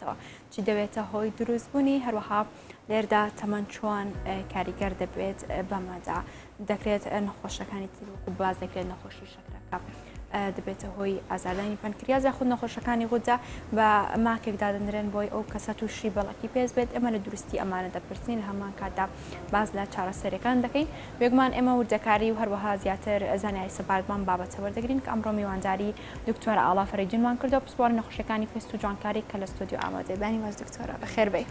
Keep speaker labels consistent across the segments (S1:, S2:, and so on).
S1: دەبێتەوە چی دەبێتە هۆی دروستبوونی هەروەها لێردا تەمەەن چۆن کاریگەر دەبێت بەمەدا دەکرێت نەخۆشەکانی تر وەکو باز دەکرێت نەخۆشی شەکرەکە دەبێتە هۆی ئازاردانی پەنکریاز یاخود نەخۆشەکانی خوددا بە ماکێکدا دەنرێن بۆی ئەو کەسە تووشی بەڵەکی پێست بێت ئەمە لە دروستی ئەمانە دەپرسین هەمان کاتدا باز لە چارەسەرەکان دەکەین بێگومان ئێمە وردەکاری و هەروەها زیاتر زانیاری سەپارتمان بابەتە وەردەگرین کە ئەمڕۆ میوانداری دکتۆرە ئاڵا فەرەیدونمان کردەوە پسپۆڕی نەخۆشیەکانی پێست و جوانکاری کە لە ستۆدیۆ ئامادەی بانی واز دکتۆرە بەخێر بێ.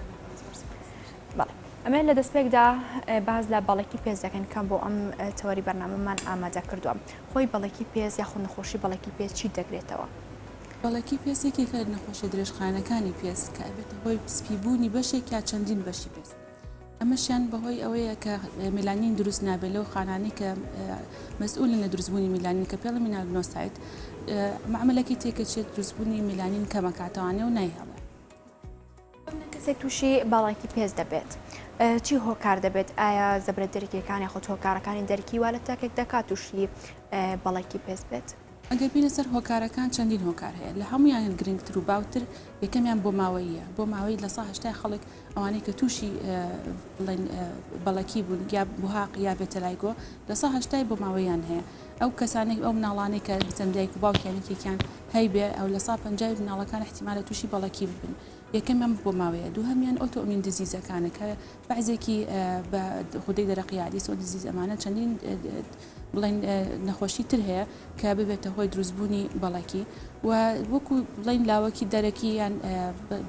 S1: ئەمە لە دەستپێکدا باز لە بەڵەکی پێست دەکەن کەم بۆ ئەم تەوەری بەرنامەمان ئامادە کردووە خۆی بەڵەکی پێست یاخود نەخۆشی بەڵەکی پێست چی دەگرێتەوە؟
S2: بەڵەکی پێست یەکێکە نەخۆشی درێژخانەکانی پێست کە بێتە هۆی سپیبوونی بەشێک یا چەندین بەشی پێست ئەمەشیان بەهۆی ئەوەیە کە میلانین دروست نابێت لەو خانانەی کە مەسئولن لە دروستبوونی میلانین کە پێڵە مینالنۆسایت معاملەکی تێکەچێت دروستبوونی میلانین کەمەکاتەوانێ و نایهەڵێ.
S1: کەسێک تووشی بەڵەکی پێست دەبێت چی هۆکار دەبێت؟ ئایا زەبرە دەرکیەکانی خۆ هۆکارەکانی دەرکی وا لە تاکێک دەکات تووشی بەڵەکی پێست بێت؟
S2: ئەگەر بینە سەر هۆکارەکان چەندین هۆکار هەیە لە هەمویان گرنگتر و باوتر یەکەمیان بۆ ماوەیە بۆ ماوەی لە 180 خەڵک ئەوانەی کە تووشی بەڵەکی بوون یا بوهاق یا بێتەلایگۆ لە 180 بۆ ماوەیان هەیە ئەو کەسانێک ئەو مناڵانەی کە بچەند دایک و باوکیانێکێکیان هەیبێ ئەو لە 150 مناڵەکان احتیمالە تووشی بەڵەکی ببن یەکەمیان بۆ ماوەیە دووهەمیان ئۆتۆئیمین دزیزەکانە کە بەعزێکی بە خودەی دەرەقیادی سۆ دزیز ئەمانە چەندین بڵین نەخۆشی تر هەیە کە ببێتە هۆی دروستبوونی بەڵەکی و وەکو بڵین لاوەکی دەرەکی یان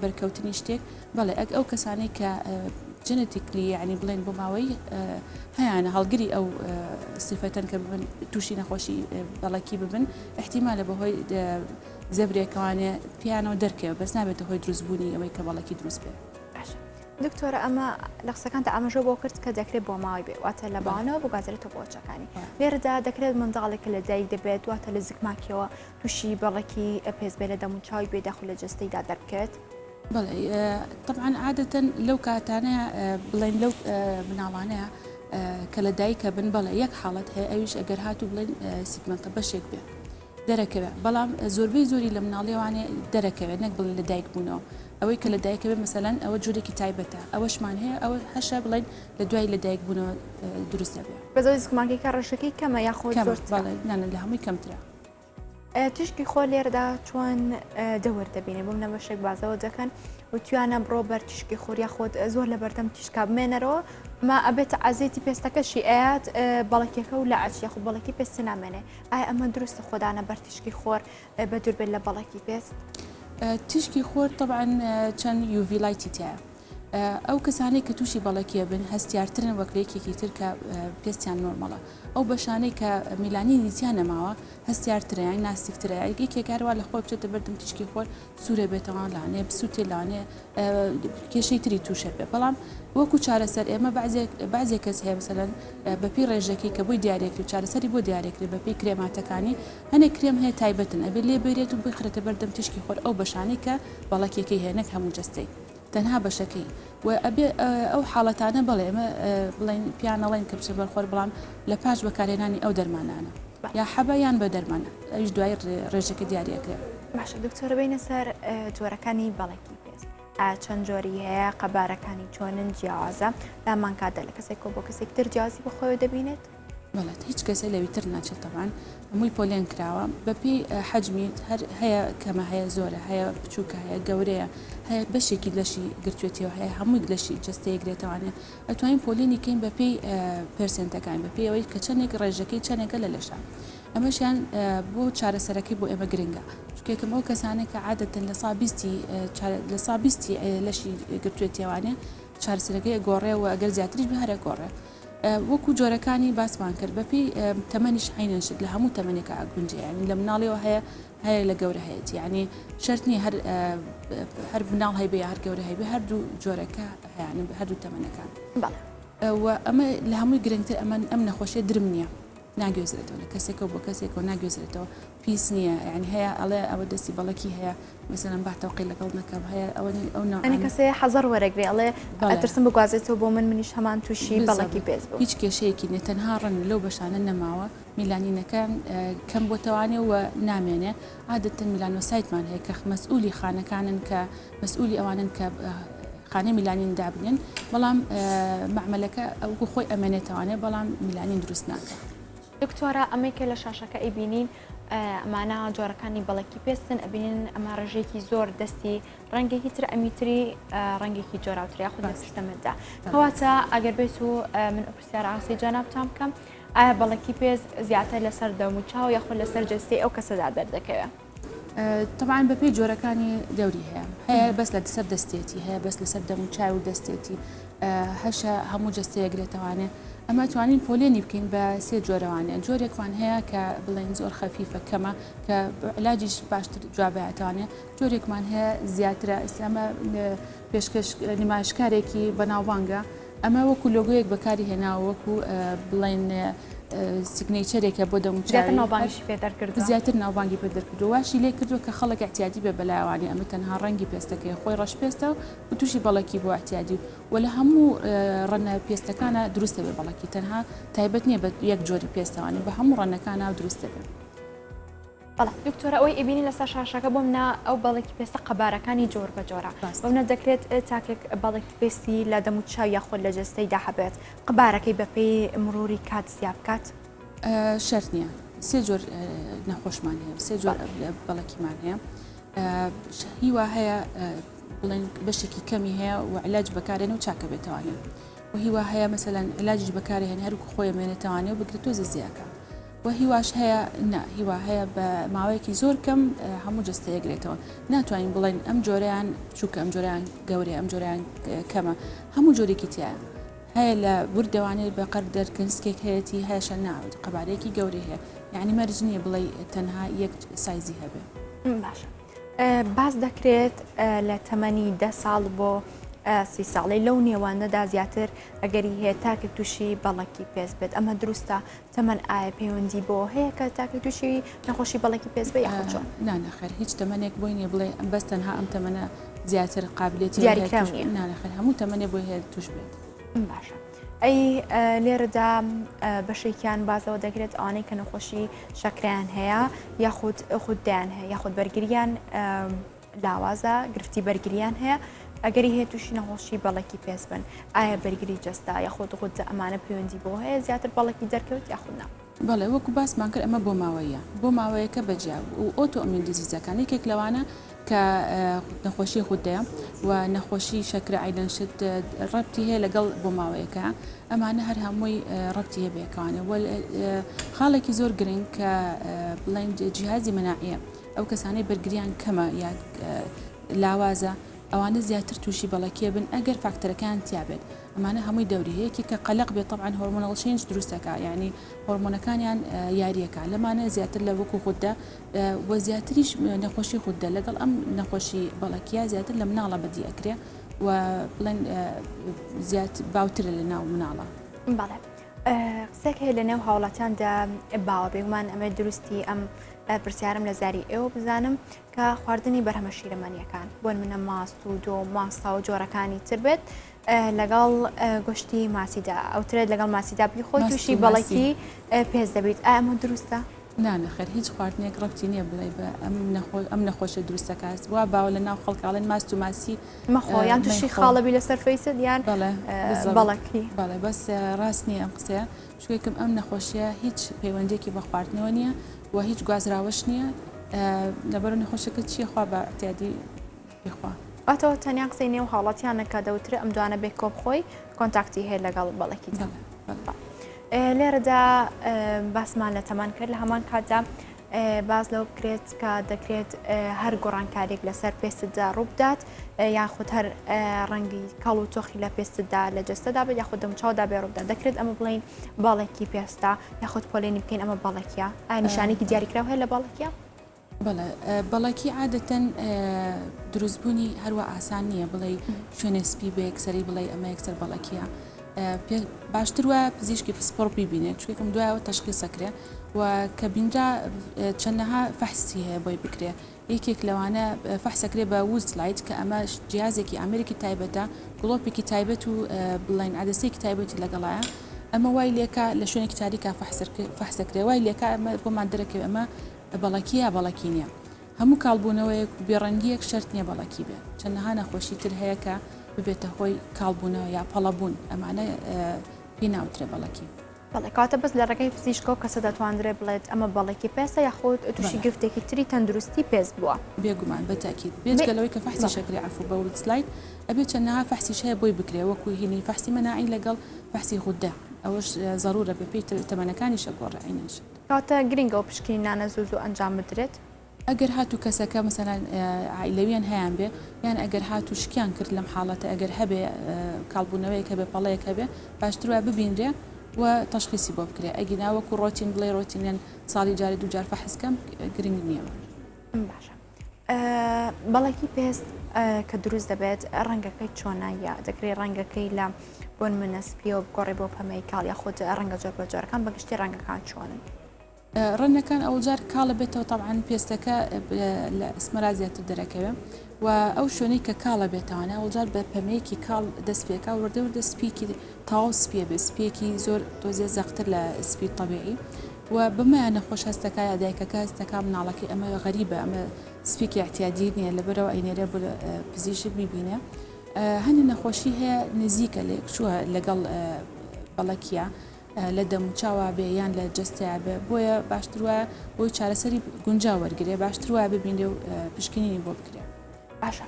S2: بەرکەوتنی شتێک بەڵێ ئەو کەسانەی کە جنتیکلی یعنی بڵێن بۆ ماوەی هەیەە هەڵگری ئەو سفەتەن کە ببن تووشی نەخۆشی بەڵەکی ببن احتیمالە بەهۆی زەبرێکەوانێ پیانەوە دەرکەوە بەس نابێتە هۆی دروستبوونی ئەوەی کە بەڵەکی دروست بێت.
S1: دکتۆرە ئەمە لە قسەکانتە ئاماژە بۆ کرد کە دەکرێت بۆ ماوەی بێ واتە لە باوانەوە بۆ گازرێتەوە بۆچەکانی لێرەدا دەکرێت منداڵێکە لە دایک دەبێت واتە لە زگماکیەوە تووشی بەڵەکی پێست بێ لە دەموچاوی بێداخل لە جستەیدا دەبکێت؟
S2: بەڵێ طبعاً عادەتەن لەو کاتانەیە بڵێن لەو مناڵانەیە کە لە دایکە بن بەڵێ یەک حاڵەت هەیە ئەویش ئەگەر هاتوو بڵێن سیگمەنتە بەشێک بێ دەرەکەوێت بەڵام زۆربەی زۆری لە مناڵێوانێ دەرەکەوێت نەک بڵێن لە دایک بوونەوە ئەوەی کە لە دایکەوێت مەسەلەن ئەوە جوورێکی تایبەتە ئەوەشمان هەیە ئەوە هەشە بڵێن لە دوای لە دایک بوونەوە دروست دەبێت
S1: بەزۆی زگماکیکە ڕەشەکەی کەمە یاخۆ زۆر
S2: نانە لە هەمووی کەمترە.
S1: تشکی خۆ لێرەدا چۆن دەوەردەبینێ بۆم نە بەشێک بازەوە دەکەن و توانە بڕۆ بەر تشکی خۆریا خۆت زۆر لە بەردەم تیشکا بمێنەرەوە ما ئەبێتە ئازێتی پێستەکەشی ئاات بەڵکێکە و لە ئاچیا خو بەڵکی پێست نامێنێ ئایا ئەمە دروستە خۆدانە بەر تشکی خۆر بە دوور بێت لە بەڵکی پێست؟
S2: تشکی خۆر طبعاً چەند UV لایتی تایە ئەو کەسانەی کە تووشی بەڵەکیە بن هەستیارترن وەکرێکێکی تر کە پێستیان نۆرمەڵە ئەو بەشانەی کە میلانینی تیان نەماوە هەستیارترەیان ناستیکترەیە یەکێکاروا لە خۆ بچێتە بەردەم تشکی خۆر سوورە بێتەوە لاانێ بسووتێ لاانێ کێشەی تری تووشە بێ بەڵام وەکو چارەسەر ئێمە بعضێک کەس هەیە مثلەن بەپی ڕێژەکەی کە بۆی دیارێکری چارەسەری بۆ دیارێکری بەپی کرێماتەکانی هەنێک کرێم هەیە تایبەتن ئەبێ لێ بێرێت و بخرێتە بەردەم تشکی خۆر ئەو بەشانەی کە بەڵەکێکی هەیە نەک هەموو جەستەی تەنها بەشەکەی و ئەبێ ئەو حاڵەتانە بڵێ ئمە بڵێن پیانەڵێن کە بچە بەرخۆر بەڵام لە پاش بەکارهێنانی ئەو دەرمانانە یا حەبەیان بە دەرمانە ئەوش دوای ڕێژەکە دیارەکرێت.
S1: باشە دکتۆرە بینە سەر جۆرەکانی بەڵکی پێست چەند جۆری هەیە قەبارەکانی چۆنن جیازە لامان کادە لە کەسێک کۆ بۆ کەسێک تر جیازی بەخۆی دەبینێت؟
S2: بەڵێت هیچ کەسە لەویتر ناچێت تەبان هەمووی پۆلێن کراوە بەپی حەجمی هەر هەیە کەمە هەیە زۆرە هەیە بچووکە هەیە گەورەیە هەیە بەشێکی لەشی گرتوێتەوە هەیە هەمووی لەشی جستەیەگرێتەوانێت ئەتوانین پۆلێنی کەین بەپی پرسنتەکان بەپی ئەوەی کە چەندێک ڕێژەکەی چەندێکە لە لەشە ئەمەشیان بۆ چارەسەرەکەی بۆ ئێمە گرنگە چکێکم ئەو کەسانێک کە عادەتەن لە سابیستی لەشی گرتوێتیوانێ چارەسەرەکەی گۆڕێەوە ئەگەر زیاتریش بە هەرە گۆڕێ وەکو جۆرەکانی باسمان کرد بەپی تەمەنیش عینەشت لە هەموو تەمەنێکە ئاگونجێ ینی لە مناڵیەوە هەیە لە گەورە هەیەی ینی شەرنی هەر مناڵ هەیبێ هەر گەورە هەیبێ هەردوو جۆرەکە هەیە هەردوو تەمەنەکان
S1: بەڵێ
S2: ئەمە لە هەمووی گرنگتر ئەم نەخۆشیە درم نییە ناگوێزرێتەوە لە کەسێکەوە بۆ کەسێکەوە ناگوێزرێتەوە پیس نییە یعنی هەیە ئەڵێ ئەوە دەستی بەڵەکی هەیە مثلەن باتەوەقی لەگەڵ نەکەم هەیە
S1: ئەنی کەسێ حەزەر وەرەگرێ ئەڵێ ئەترسم بگوازێتەوە بۆ منیش هەمان تووشی بەڵەکی پێز بوو
S2: هیچ کێشەیەکی نێ تەنها ڕەن لەو بەشانە نەماوە میلانینەکە کەم بۆتەوانێ و نامێنێ عادەتەن میلانۆسایتمان هەیە کە مەسئولی خانەکانن کە مەسئولی ئەوانن کە خانە میلانین دابنێن بەڵام معمەلەکە ئەو خۆی ئەمێنێتەوانێ بەڵام میلانین دروست ناکات.
S1: دکتۆرە ئەمەیکە لە شاشەکە ئەیبینین ئەمانە جۆرەکانی بەڵەکی پێستن ئەبینین ئەمە ڕێژێکی زۆر دەستی ڕەنگێکی تر ئەمیتری ڕەنگێکی جۆراوتریا خود لە سیستەمەدا کەواتە ئەگەر بێت و من پرسیارە ئاسی جانابتان بکەم ئایا بەڵەکی پێز زیاتر لەسەر دەم و چاو یاخود لەسەر جەستی ئەو کەسەدا دەردەکەوێت؟
S2: طبعاً بەپێی جۆرەکانی دەوری هەیە بەس لە سەر دەستێتی هەیە بەس لەسەر دەم و چاو و دەستێتی هەشە هەموو جەستەیەگرێتەوانێ ئەمە توانین پۆلێنی بکەین بە سێ جۆرەوانێ جۆرێکوان هەیە کە بڵێن زۆر خەفیفە کەمە کە علاجیش باشتر جوابێتوانێ جۆرێکمان هەیە زیاترە ئەمە پێشکەش نمایشکارێکی بەناوبانگە ئەمە وەکو لۆگۆیەک بەکاری هێناوە وەکو بڵێن سیگنیچەرێکە بۆ دەموچاری
S1: ناوبانگیش پێدەرکردو
S2: زیاتر ناوبانگی پێدەرکردو واشی لێ کردو کە خەڵک احتیاجی بێ بەلایوانی ئەمە تەنها ڕەنگی پێستەکەی خۆی ڕەش پێستە و تووشی بەڵەکی بۆ احتیاجی و لە هەموو ڕەنە پێستەکانە دروستە بێ بەڵەکی تەنها تایبەت نییە بە یەک جۆری پێستەوانی بە هەموو ڕەنەکانە دروستە بێت.
S1: بەڵام دکتۆرە ئەوەی ئەبینی لەسەر شاشەکە بۆ منە ئەو بەڵێکی پێستە قەبارەکانی جۆر بە جۆرە بۆ منە دەکرێت تاکێک بەڵێکی پێستی لە دەم و چاو یاخۆ لە جەستەیدا هەبێت قەبارەکەی بەپێی مروری کات زیاد بکات
S2: شەرت نییە سێ جۆر نەخۆشمان هەیە سێ جۆر بەڵەکیمان هەیە هیوا هەیە بڵێن بەشێکی کەمی هەیە و علاج بەکارێنە و چاکە بێتوانێ و هیوا هەیە مەسەلەن علاجیش بەکارهێن هەروکو خۆی مێنێتوانێ و بگرێتۆ زیاکە و هیواش هەیە هیوا هەیە بە ماوەیەکی زۆر کەم هەموو جەستەیەگرێتەوە ناتوانین بڵێن ئەم جۆرەیان چووکە ئەم جۆریان گەورەیە ئەم جۆریان کەمە هەموو جۆرێکی تایە هەیە لە بوردەوانێت بە قەر دەرکنسکێک هەیەی هەیەشە ناوێت قەبارەیەکی گەورەی هەیە یعنی مەرج نییە بڵێ تەنها یەک سایزی هەبێ
S1: باشە باز دەکرێت لە تەمەنی 10 ساڵ بۆ 30 ساڵی لەو نێوانەدا زیاتر ئەگەری هەیە تاکە تووشی بەڵەکی پێست بێت ئەمە دروستە تەمەن ئایا پەیوەندی بۆ هەیە کە تاکە تووشی نەخۆشی بەڵەکی پێست بێ یاخۆ چۆن؟
S2: نانەخەر هیچ تەمەنێک بۆی نیە بڵێ بەس تەنها ئەم تەمەنە زیاتر قابلێتی نانەخەر هەموو تەمەنێ بۆی هەیە توش بێت.
S1: باشە ئەی لێرەدا بەشێکیان بازەوە دەگرێت ئەوانەی کە نەخۆشی شەکریان هەیە یاخود خوددایان هەیە یاخود بەرگریان لاوازە گرفتی بەرگریان هەیە ئەگەری هەیە تووشی نەخۆشی بەڵەکی پێست بن ئایا بەرگری جەستا یاخود خوددا ئەمانە پەیوەندی بۆ هەیە زیاتر بەڵەکی دەرکەوت یاخود نا؟
S2: بەڵێ وەکو باسمان کرد ئەمە بۆ ماوەیە بۆ ماوەیەکە بەجیا و ئۆتۆ ئەمین دیزیزەکان یەکێک لەوانە کە نەخۆشی خوددایە و نەخۆشی شەکرە ئایلەنشت ڕەبتی هەیە لەگەڵ بۆ ماوەیەکە ئەمانە هەر هەمووی ڕەبتی هەیە بێکوانێ خاڵێکی زۆر گرنگ کە بڵێن جیهازی مەناعیە ئەو کەسانەی بەرگریان کەمە یا لاوازە ئەوانە زیاتر تووشی بەڵەکیە بن ئەگەر فاکتەرەکان تیابێت ئەمانە هەمووی دەوریەیەکی کە قەلق بێت طبعاً هۆرمۆنەڵ چێنج دروستەکە یعنی هۆرمۆنەکانیان یاریەکە لەمانە زیاتر لە وەکو خوددا و زیاتریش نەخۆشی خوددا لەگەڵ ئەم نەخۆشی بەڵەکیە زیاتر لە مناڵە بەدی ئەکرێ و بڵێن زیات باوترە لە ناو مناڵە.
S1: بەڵێ قسێک هەیە لە نێو هاوڵاتیاندا باوە بێگومان ئەمە دروستی ئەم پرسیارم لە زاری ئێوە بزانم کە خواردنی بەرهەمە شیرەمەنیەکان بۆن منە ماست و دۆ ماستا و جۆرەکانی تر بێت لەگەڵ گۆشتی ماسیدا ئەوترێت لەگەڵ ماسیدا بیخۆی تووشی بەڵەکی پێست دەبێت ئەمە دروستە؟
S2: نانەخەر هیچ خواردنێک ڕەبتی نییە بڵێ بە ئەم نەخۆشە دروستەکەس وا باوە لە ناو خەڵکاڵێن ماست و ماسی
S1: مەخۆیان تووشی خاڵەبی لەسەر فەیسە دیان بەڵەکی
S2: بەڵێ بەس ڕاست نییە ئەم قسەیە شوێکم ئەم نەخۆشیە هیچ پەیوەندێکی بە خواردنەوە نییە و هیچ گوازراوەش نییە لەبەر نەخۆشەکە چییە خوا بە احتیادی بخوا
S1: ئەتەوە تەنیا قسەی نێو هاوڵاتیانەکە دەوترە ئەم دوانە بێ کۆبخۆی کۆنتاکتی هەیە لەگەڵ بەڵەکی لێرەدا باسمان لە تەمان کرد لە هەمان کاتدا باز لەو بکرێت کە دەکرێت هەر گۆڕانکارێک لەسەر پێستدا ڕووبدات یاخود هەر ڕەنگی کەڵ و تۆخی لە پێستدا لە جەستەدا بێت یاخود دەمچاودا بێ ڕووبدا دەکرێت ئەمە بڵین باڵێکی پێستا یاخود پۆلێنی بکەین ئەمە باڵەکیە ئایا نیشانێکی دیاریکراو هەیە لە باڵەکیە؟
S2: بەڵەکی عادەتەن دروستبوونی هەروە ئاسان نییە بڵێ شوێنە سپی بە یەکسەری بڵێ ئەمە یەکسەر بەڵەکیە باشتر وە پزیشکی پسپۆڕ ببینێت چکێکم دوایەوە تەشخیصەکرێ و کە بینرا چەندەها فەحسی هەیە بۆی بکرێ یەکێک لەوانە فەحسەکرێ بە ووزلایت کە ئەمە جیازێکی ئەمریکی تایبەتە گڵۆپێکی تایبەت و بڵین عادەسەیەکی تایبەتی لەگەڵایە ئەمە وای لێکە لە شوێنێکی تاریکا فەحسەکرێ وای لێکە ئەمە بۆمان دەرەکەوێت ئەمە بەڵەکیە بەڵەکی نییە هەموو کاڵبوونەوەیەک بێڕەنگیەک شەرت نییە بەڵەکی بێ چەندەها نەخۆشی تر هەیە کە ببێتە هۆی کاڵبوونەوە یا پەڵەبوون ئەمانە پێ ناوترێ بەڵەکی
S1: بەڵێ کاتە بەس لە ڕێگەی پزیشکۆ کەسە دەتوانرێت بڵێت ئەمە بەڵێکی پێسە یاخود تووشی گفتێکی تری تەندروستی پێست بووە
S2: بێگومان بەتاکیید بێجگەلەوەی کە فەحسی شەکری عفو بە وسلاید ئەبێت چەندەها فەحسیش هەیە بۆی بکرێ وەکو هینی فەحسی مەناعی لەگەڵ فەحسی غودە ئەوەش ضرورە بە پێی تەمەنەکانی شەگۆڕە عینەش
S1: کاتە گرنگە و پشکنینانە زوو ئەنجام بدرێت
S2: ئەگەر هاتوو کەسەکە مەسەلەن عائیلەویان هەیان بێ یان ئەگەر هاتوو شکیان کرد لەم حاڵەتە ئەگەر هەبێ کاڵبوونەوەیەک هەبێ پەڵەیەک هەبێ باشتر وە ببینرێ و تەشخیصی بۆ بکرێ ئەگینا وەکو ڕۆتین بڵێ ڕۆتینێن ساڵی جاری دووجار فەحسکەم گرنگ نییە
S1: باشە بەڵێکی پێست کە دروست دەبێت ڕەنگەکەی چۆنایە دەکرێت ڕەنگەکەی لە بۆن منەسپیەوە بگۆڕێ بۆ پەمەی کاڵ یا خۆت ڕەنگە جۆر بە جۆرەکان بەگشتی ڕەنگەکان چۆنن
S2: ڕەنەکان ئەوجار کاڵە بێتەوە تاعاان پێستەکە لە ئەسمەرا زیاتر دەرەکەوێ و ئەو شوێنەی کە کاڵە بێتوانە ئەوجار بە پەمەیەکی کاڵ دەستپێکا وردە وردە سپیکی تاو سپیە بێ سپێکی زۆر تۆزیە زەختر لە سپی طبیعی و بمایە نەخۆش هەستەکە یا دایکەکە هەستەکە مناڵەکە ئەمە غەریبە ئەمە سپێکی احتیاجی نییە لەبەرەوە ئەینێرە بۆ پزیشک ببینێ هەنی نەخۆشی هەیە نزیکە لێکچووە لەگەڵ بەڵەکیە لە دەموچاوە بێ یان لە جستیا بێ بۆیە باشتر وایە بۆی چارەسەری گونجا وەرگێ باشتر وایە ببینێ و پشکنینی بۆ بکرێ
S1: باشە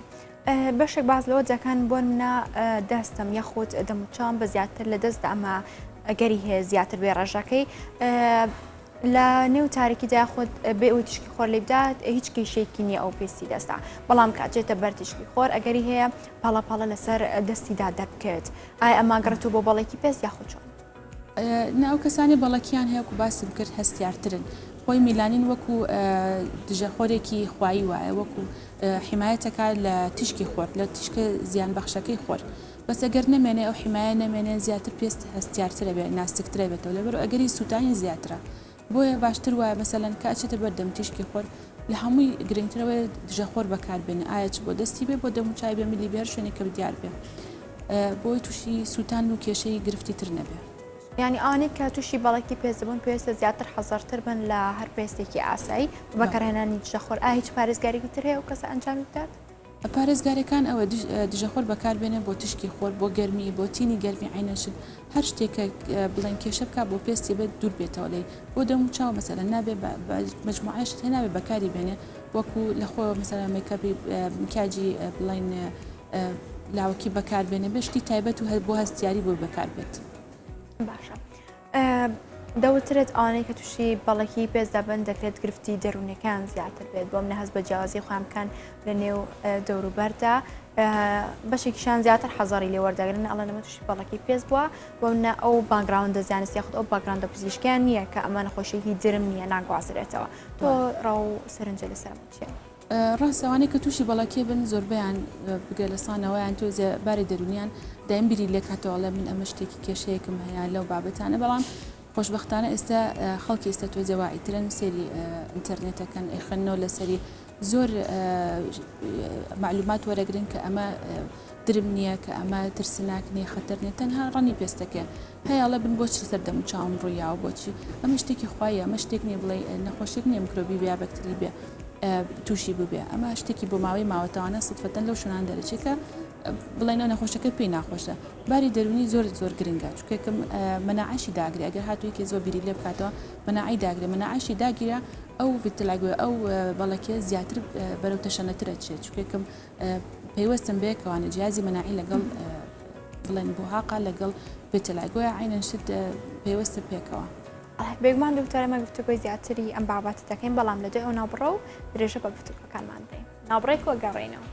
S1: بەشێک باز لەوە جەکان بۆ منە دەستم یەخۆت دەموچام بە زیاتر لە دەست ئەمە ئەگەری هەیە زیاتر بێ ڕێژەکەی لە نێو تاریکیدا خۆت بێ ئەوی تشکی خۆر لێ بدات هیچ کێشەیەکی نییە ئەو پێستی دەستا بەڵام کاتێتە بەر تشکی خۆر ئەگەری هەیە پاڵەپاڵە لەسەر دەستیدا دەبکێت ئایا ئەماگەڕێتەوە بۆ بەڵێکی پێست یاخۆ چۆن
S2: ناو کەسانی بەڵەکیان هەیە و باسم کرد هەستیارترن خۆی میلانین وەکو دژەخۆرێکی خوایی وایە وەکو حیمایەتەکە لە تشکی خۆر لە تشکە زیان بەخشەکەی خۆر بەس ئەگەر نەمێنێ ئەو حیمایە نەمێنێ زیاتر پێست هەستیارترە بێ ناستکترە بێتەوە لەبەر ئەگەری سووتانی زیاترە بۆیە باشتر وایە مەسەلەن کاچێتە بەردەم تشکی خۆر لە هەمووی گرنگترەوە دژەخۆر بەکاربێنێ ئایا چ بۆ دەستی بێ بۆ دەموچای بێ ملی بێر شوێنێکە دیار بێ بۆی تووشی سووتان و کێشەی گرفتی تر نەبێ
S1: ینی ئەوانەی کە تووشی بەڵێکی پێستبوون پێویستە زیاتر حەزارتر بن لە هەر پێستێکی ئاسایی بەکارهێنانی دژەخۆر هیچ پارێزگارێکی تر هەیە و کەسە ئەنجامی بدات
S2: پارێزگارەکان ئەوە دژەخۆر بەکاربێنێ بۆ تشکی خۆر بۆ گەرمی بۆ تینی گەرمی عینەشن هەر شتێکە بڵێن کێشە بکە بۆ پێستی بێت دوور بێتەوە لێ بۆ دەموچاو مەسەلەن نابێ مجموعەش هێ نابێ بەکاری بێنێ وەکو لەخۆ مەسەلەن مێکەپی مکاجی بڵین لاوەکی بەکاربێنێ بەشتی تایبەت و بۆ هەستیاری بۆ بەکاربێت
S1: باشە دەوترێت ئەوانەی کە تووشی بەڵەکی پێست دەبن دەکرێت گرفتی دەرونەکان زیاتر بێت بۆ منە هەست بە جیاوازی خۆیانکان لە نێو دەوروبەردا بەشێکیشان زیاتر حەزاری لێوەردەگرن ئەڵە لەمە تووشی بەڵەکی پێست بووە بۆ منە ئەو باگراوندە زیانستی یاخود ئەو باگراوندە پزیشکیان نییە کە ئەمە نەخۆشیێکی درم نییە ناگوازرێتەوە تۆ ڕاو سەرنجە لەسەر چیە
S2: ڕاستەوانەی کە تووشی بەڵەکی بن زۆربیان بگە لە سانەوەیان تۆزێ باری دەرونیان دایم بیری لێک هاتەوەڵە من ئەمە شتێکی کێشەیەکم هەیە لەو بابەتانە بەڵام خۆشببختانە ئێستا خەڵکی ئێستا تۆزێ واعیترن سێری ئینتەرنێتەکەن ئەیخەنەوە لەسەری زۆر معلومات وەرەگرن کە ئەمە درم نییە کە ئەمە ترسناک نییە خەتەر نیە تەنها ڕەنی پێستەکە هەیەڵە بن بۆچی سەر دەموچاوم ڕوویاوە بۆچی ئەمە شتێکی خوایە ئەمە شتێک نییە بڵێ نەخۆشێک نییە میکرۆبی بیا بەکتری بێ تووشی ببێ ئەمە شتێکی بۆ ماوەی ماوەتەوانە سفەتەن لەو شوێنان دەرەچێکە بڵێنەوە نەخۆشەکە پێی ناخۆشە باری دەرونی زۆر گرنگە چکێکم مەناعەشی داگرێ ئەگەر هاتوویەکی زۆر بیری لێ بکاتەوە مەناعی داگرێ مەناعەشی داگیرە ئەو ڤیتلاگوێ ئەو بەڵەکێ زیاتر بەرەو تەشەنەترە چێت چکێکم پێیوەستم بێ کەوانە جیازی مەناعی لەگەڵ بڵێن بۆ هاقا لەگەڵ ڤیتلاگوۆە عینەن شت پێیوەستە پێکەوە
S1: بێگومان دوکتۆرەمە گفتوگۆی زیاتری ئەم بابەتە دەکەین بەڵام لە دوای ئەو ناوبڕە و درێژە بە گفتوگەکانمان دەین ناوبڕێک وەگەڕێنەوە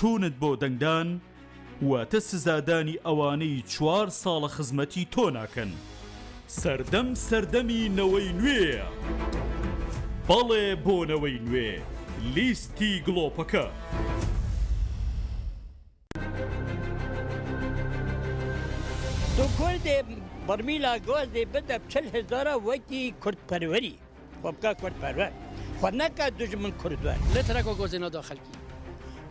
S3: چوونت بۆ دەنگدان واتە سزادانی ئەوانەی 4 ساڵە خزمەتی تۆ ناکەن. سەردەمی نەوەی نوێیە. بەڵێ بۆ نەوەی نوێ لیستی گڵۆپەکە.
S4: دو کردێ بەرمیلا گۆزێ بدە 40,000 وەکی کوردپەروەری خۆ بکە کوردپەروەر خۆ نەکە دوژمن کوردوەر
S5: لێترەکە گۆزێ نەدا خەلکی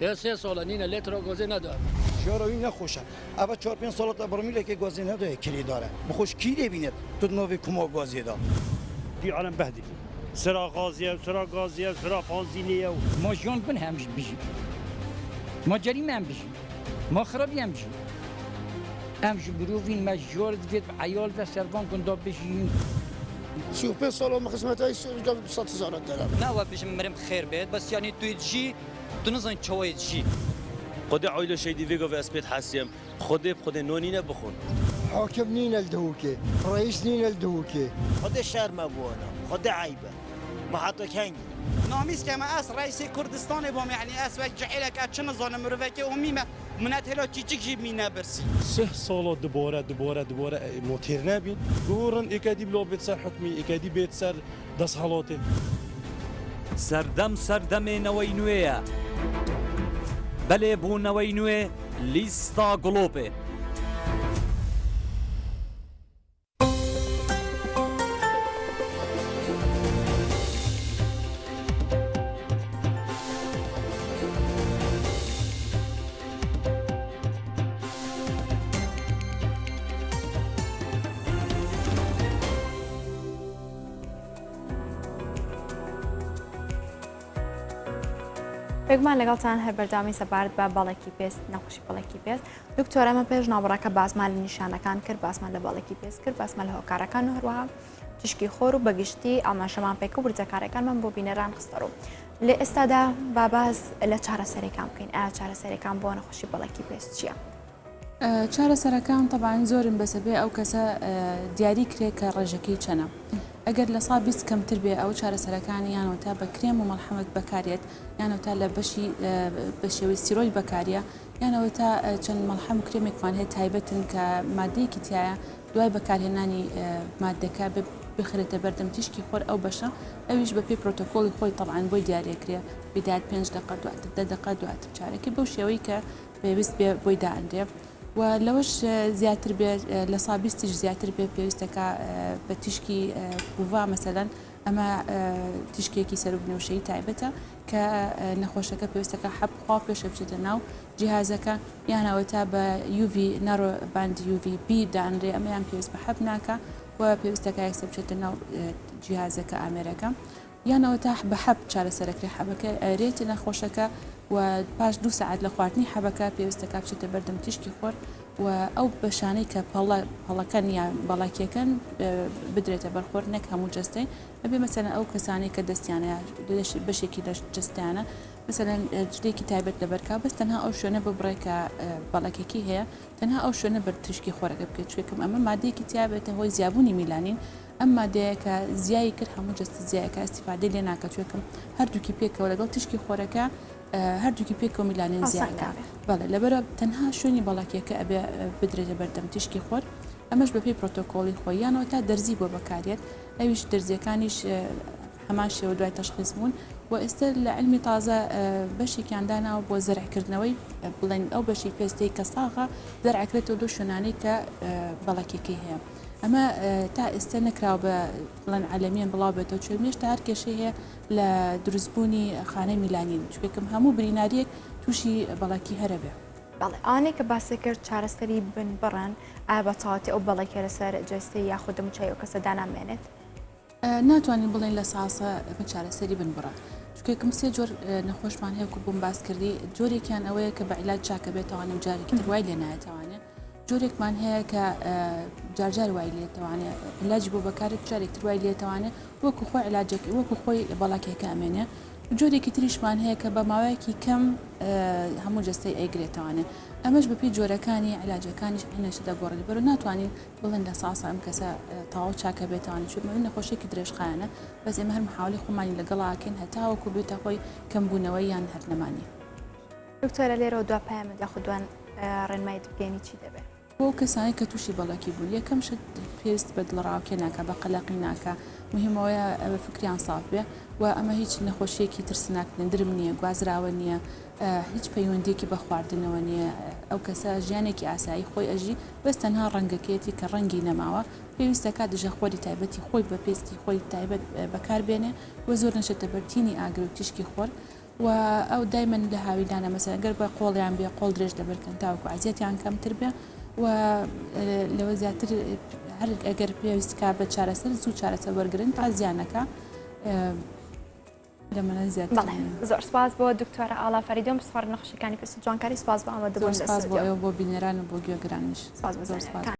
S5: هێ 3 ساڵە نینە لێترە گۆزێ نەدا
S6: شۆڕەوی نەخۆشە ئەوە 4-5 ساڵەتە بڕمیلێکی گۆزێ نەدایە کلیدارە بخۆش کی دەبینێت تو نۆڤی کومۆ گۆزێدا
S7: دی عالم بەهدی سرا غازیە سرا گازیە سرا پانزینیە و
S4: ما ژیان بن هەمش بژی ما جەریمە هەم بژی ما خراپی هەم بژی ئەم ji birovîn me jor divêt bi eyal ve servan gunda bijîn
S6: 35 ساڵ مە خزمەتای 100,000 دەرە
S8: ناوە بژم مرم خێر بێت بەس ینی توی دژی tu nizanî çawayê dijî
S9: خودê eylo şeydî vêgo ve ez pê hesiyem xودê bi xودê nonîne bixwin
S6: حاکم نین الدهوکێ ڕئیس نین الدهوکێ
S10: خودê şerme bûne xودê eybe mehato kengî
S11: نامیز که ما از رئیس کردستان بام یعنی از وقت جهیل که چه نزانم مروه که امیمه منت هلا چیچیک جیب می نبرسی
S7: 3 ساڵە دوباره مۆتێر نبین گۆڕن ئێکادی بلۆ بێت سەر حکمی ئێکادی بێت سەر دەست هەڵاتێ
S8: سەردەمێنەوەی نوێیە بەلێ بوونەوەی نوێ لیستا گڵۆپێ.
S1: پێگومان لەگەڵتان هەر بەردامی سەبارەت بە بەڵەکی پێست نەخۆشی بەڵەکی پێست دکتۆر ئەمە پێش ناوەڕەکە باسمان لە نیشانەکان کرد باسمان لە بەڵەکی پێست کرد باسمان لە هۆکارەکان و هەروەها تشکی خۆر و بەگشتی ئاماژەمان پێک و ورجەکارەکانمان بۆ بینەران خستەڕ و لێ ئێستادا باباز لە چارەسەرەکان بکەین ئایا چارەسەرەکان بۆ نەخۆشی بەڵەکی پێست چییە؟
S2: چارەسەرەکان طبعاً زۆرن بەسەبێ ئەو کەسە دیاری کرێ کە ڕێژەکەی چەنە. ئەگەر لە سا 20 کەمتر بێ ئەو چارەسەرەکانی یانەوەتا بە کرێم و مەڵحەمەت بەکارێت یانەوەتا لە بەشی بە شێوەی سیرۆی بەکاریە یانەوەتا چەند مەڵحەم و کرێمێکمان هەیە تایبەتن کە مادەیەکی تایە دوای بەکارهێنانی مادەکە بخرێتە بەردەم تیشکی خۆر ئەو بەشە ئەویش بە پێی پرۆتۆکۆڵی خۆی طبعاً بۆی دیارێکرێ بدات 5 دقه دواتر 10 دقه دواتر چارەکە بەو شێوەی کە پێویست بێ بۆی دائەندرێ و لەوەش زیاتر بێ لە سا 20 زیاتر بێ پێویستەکە بە تیشکی پوڤا مەسەلەن ئەمە تیشکێکی سەر و بنەوشەی تایبەتە کە نەخۆشەکە پێویستەکە حەبخوا پێشە بچێتە ناو جیهازەکە یانەوەتا بە UV نەڕۆ باند UVB دانرێ ئەمەیان پێویست بە حەب ناکە و پێویستەکە یەکسە بچێتە ناو جیهازەکە ئامێرەکە یانەوەتا بە حەب چارەسەرەکری حەبەکە ئەرێتی نەخۆشەکە و پاش 2 ساعت لە خواردنی حەبەکە پێویستەکە بچێتە بەردەم تیشکی خۆر و ئەو بەشانەی کە پەڵەکەن یان بەڵاکیەکەن بدرێتە بەرخۆر نەک هەموو جستەی ئەبێ مەسەلەن ئەو کەسانی کە دەستیانە بەشێکی لە جستیانە مەسەلەن جلێکی تایبەت لەبەرکە بەس تەنها ئەو شوێنە ببڕێ کە بەڵەکێکی هەیە تەنها ئەو شوێنە بەر تشکی خۆرەکە بکەیت چێکم ئەمە مادەیەکی تیابێتە هۆی زیابوونی میلانین ئەم مادەیە کە زیایی کرد هەموو جست زیایەکە ئیسیفادەی لێ ناکە چێکم هەردووکی پێکەوە لەگەڵ تشکی خۆرەکە هەردووکی پێکەوە میلانین زیادە بەڵێ لەبەرە تەنها شوێنی بەڵاکیەکە ئەبێ بدرێتە بەردەم تشکی خۆر ئەمەش بەپێی پرۆتۆکۆڵی خۆیانەوە تا دەرزی بۆ بەکارێت ئەویش دەرزیەکانیش هەمان شێوە دوای تەشخیص بوون و ئێستا لە علمی تازە بەشێکیانداناوە بۆ زەرعکردنەوەی بڵێن ئەو بەشی پێستەی کە ساغا زەرعکرێتەوە دو شوێنانەی کە بەڵاکیەکەی هەیە ئەمە تا ئێستا نەکراوە بە بڵێن عالەمیان بڵاو بێتەوە چێمێشتا هەر کێشەی هەیە لە دروستبوونی خانەی میلانین چکم هەموو بریناریەک تووشی بەڵاکی هەرە بێ
S1: بەڵێ ئانێک کە باسی کرد چارەسەری بن بڕن ئایا بە تەواوەتی ئەو بەڵێکە لەسەر جەستەی یاخود دمچای ئەو کەسە دانامێنێت
S2: ناتوانین بڵێن لە ساسە من چارەسەری بن بڕات چکێکم سێ جۆر نەخۆشمان هەیە و بووم باس کردی جۆرێکیان ئەوەیە کە بە عیلاج چاکە بێتەوانێت جارێکی تر وای لێ نایەتەوانێت جۆرێکمان هەیە کە جارجار وای لێتەوانێت علاجی بۆ بەکارێت جارێکتر وای لێتەوانێت وەکو خۆی علاجێکی وەکو خۆی بەڵاکێکە ئەمێنێ جۆرێکی تریشمان هەیە کە بە ماوەیەکی کەم هەموو جستەی ئەیگرێتەوانێت ئەمەش بەپی جۆرەکانی علاجەکانیش هێنەشە دەگۆڕێت بەرە ناتوانین بڵێن لە ساسە ئەم کەسە تەواو چاکە بێتوانێت چون من نەخۆشێکی درێژخایەنە بەس ئێمە هەر محاولی خۆمانی لەگەڵاکەین هەتاوەکو بێتە خۆی کەمبوونەوەی یان هەرنەمانی
S1: دکتۆرە لێرەوە دوا پامە داخودوان ڕێنمای بگەینی چی دەبێت
S2: بۆ کەسانی کە تووشی بەڵەکی بوون یەکەم شت پێویست بە دڵڕاوکێ ناکە بە قەلەقی ناکە مهمەوەیە فکریان ساف بێ و ئەمە هیچ نەخۆشیەکی ترسناکردن درم نییە گوازراوە نییە هیچ پەیوەندێکی بە خواردنەوە نییە ئەو کەسە ژیانێکی ئاسایی خۆی ئەژی بەس تەنها ڕەنگەکێتی کە ڕەنگی نەماوە پێویستەکە دژەخۆری تایبەتی خۆی بە پێستی خۆی تایبەت بەکاربێنێ و زۆر نەشێتە بەرتینی ئاگر و تیشکی خۆر و ئەو دایمەن لە هاویدانە مەسەن گەر بە قۆڵیان بێ قۆڵ درێژ دەبرکەن تاوەکو عزیەتیان کەمتر بێ و لەوە زیاتر هەر ئەگەر پێویستکە بە چارەسەر زوو چارەسەر وەرگرن تا زیانەکە لەمەە زیاتر
S1: زۆر سپاس بۆ دکتۆرە ئاڵا فەریدۆم سپار نەخۆشیەکانی پرسی جوانکاری سپاس بۆ ئەمە دەبوون
S2: سپاس بۆ ئێوە بۆ بینێران و بۆ گوێگرانیش
S1: سپاس بۆ زۆر سپاس